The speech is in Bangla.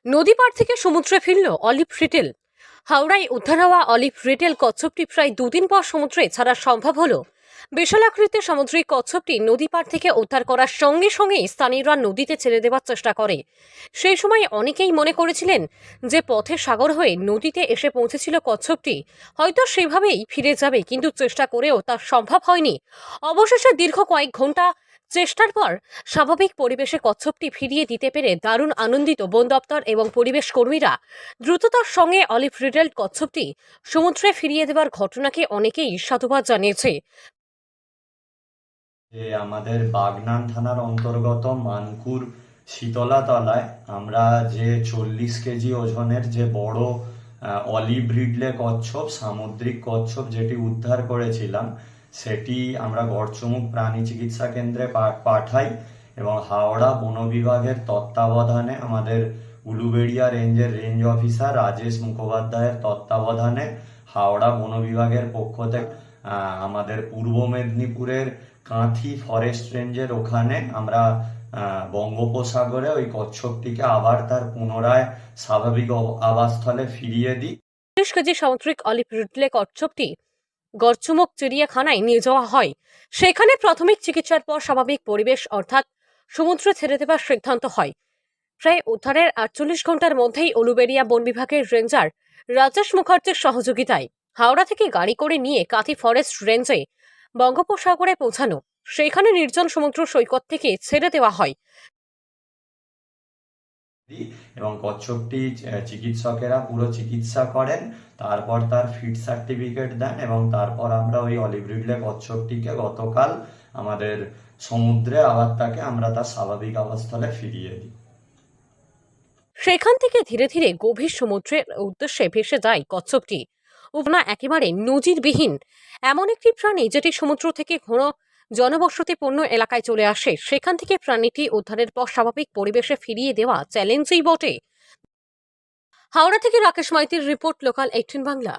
নদী পাড় থেকে সমুদ্রে ফিরল অলিভ রিটেল। হাওড়ায় উদ্ধার হওয়া অলিভ রিটেল কচ্ছপটি প্রায় দুদিন পর সমুদ্রে ছাড়া সম্ভব হলো। বিশালাকৃতির সামুদ্রিক কচ্ছপটি নদী পাড় থেকে উদ্ধার করার সঙ্গে সঙ্গেই স্থানীয়রা নদীতে ছেড়ে দেওয়ার চেষ্টা করে। সেই সময় অনেকেই মনে করেছিলেন যে পথে সাগর হয়ে নদীতে এসে পৌঁছেছিল কচ্ছপটি, হয়তো সেভাবেই ফিরে যাবে, কিন্তু চেষ্টা করেও তা সম্ভব হয়নি। অবশেষে দীর্ঘ কয়েক ঘন্টা চেষ্টার পর স্বাভাবিক পরিবেশে কচ্ছপটি ফিরিয়ে দিতে পেরে দারুণ আনন্দিত বন দপ্তর এবং পরিবেশ কর্মীরা। দ্রুততার সঙ্গে অলিভ রিডেল কচ্ছপটি সমুদ্রে ফিরিয়ে দেওয়ার ঘটনাকে অনেকেই সাধুবাদ জানিয়েছে। যে আমাদের বাগনান থানার অন্তর্গত মানকুর শীতলাতলায় আমরা যে 40 কেজি ওজনের যে বড় অলিভ রিডলে কচ্ছপ, সামুদ্রিক কচ্ছপ যেটি উদ্ধার করেছিলাম, সেটি আমরা গড়চমুখ প্রাণী চিকিৎসা কেন্দ্রে পাঠাই এবং হাওড়া বন বিভাগের তত্ত্বাবধানে আমাদের উলুবেড়িয়া রেঞ্জের রেঞ্জ অফিসার রাজেশ মুখোপাধ্যায়ের তত্ত্বাবধানে হাওড়া বন বিভাগের পক্ষ থেকে আমাদের পূর্ব মেদিনীপুরের কাঁথি ফরেস্ট রেঞ্জের ওখানে আমরা বঙ্গোপসাগরে ওই কচ্ছপটিকে আবার তার পুনরায় স্বাভাবিক আবাসস্থলে ফিরিয়ে দিই। 30 কেজি সামুদ্রিক অলিভ রিডলে কচ্ছপটি গড়চুমুক চিড়িয়াখানায় নিয়ে যাওয়া হয়। সেখানে প্রাথমিক চিকিৎসার পর স্বাভাবিক পরিবেশ অর্থাৎ সমুদ্রে ছেড়ে দেওয়ার সিদ্ধান্ত হয়। প্রায় উদ্ধারের 48 ঘন্টার মধ্যেই উলুবেড়িয়া বন বিভাগের রেঞ্জার রাজেশ মুখার্জির সহযোগিতায় হাওড়া থেকে গাড়ি করে নিয়ে কাঁথি ফরেস্ট রেঞ্জে বঙ্গোপসাগরে পৌঁছানো। সেখানে নির্জন সমুদ্র সৈকত থেকে ছেড়ে দেওয়া হয় এবং কচ্ছপটি চিকিৎসকেরা পুরো চিকিৎসা করেন, তারপর তার ফিট সার্টিফিকেট দেন এবং তারপর আমরা ওই অলিভ রিডলে কচ্ছপটিকে গতকাল আমাদের সমুদ্রে আবার তাকে আমরা তার স্বাভাবিক আবাসস্থলে ফিরিয়ে দিই। সেখান থেকে ধীরে ধীরে গভীর সমুদ্রের উদ্দেশ্যে ভেসে যায় কচ্ছপটি। উপনা একেবারে নজিরবিহীন এমন একটি প্রাণী যেটি সমুদ্র থেকে ঘন জনবসতিপূর্ণ এলাকায় চলে আসে, সেখান থেকে প্রাণীটি উদ্ধারের পর স্বাভাবিক পরিবেশে ফিরিয়ে দেওয়া চ্যালেঞ্জই বটে। হাওড়া থেকে রাকেশ মাইতির রিপোর্ট, লোকাল 18 বাংলা।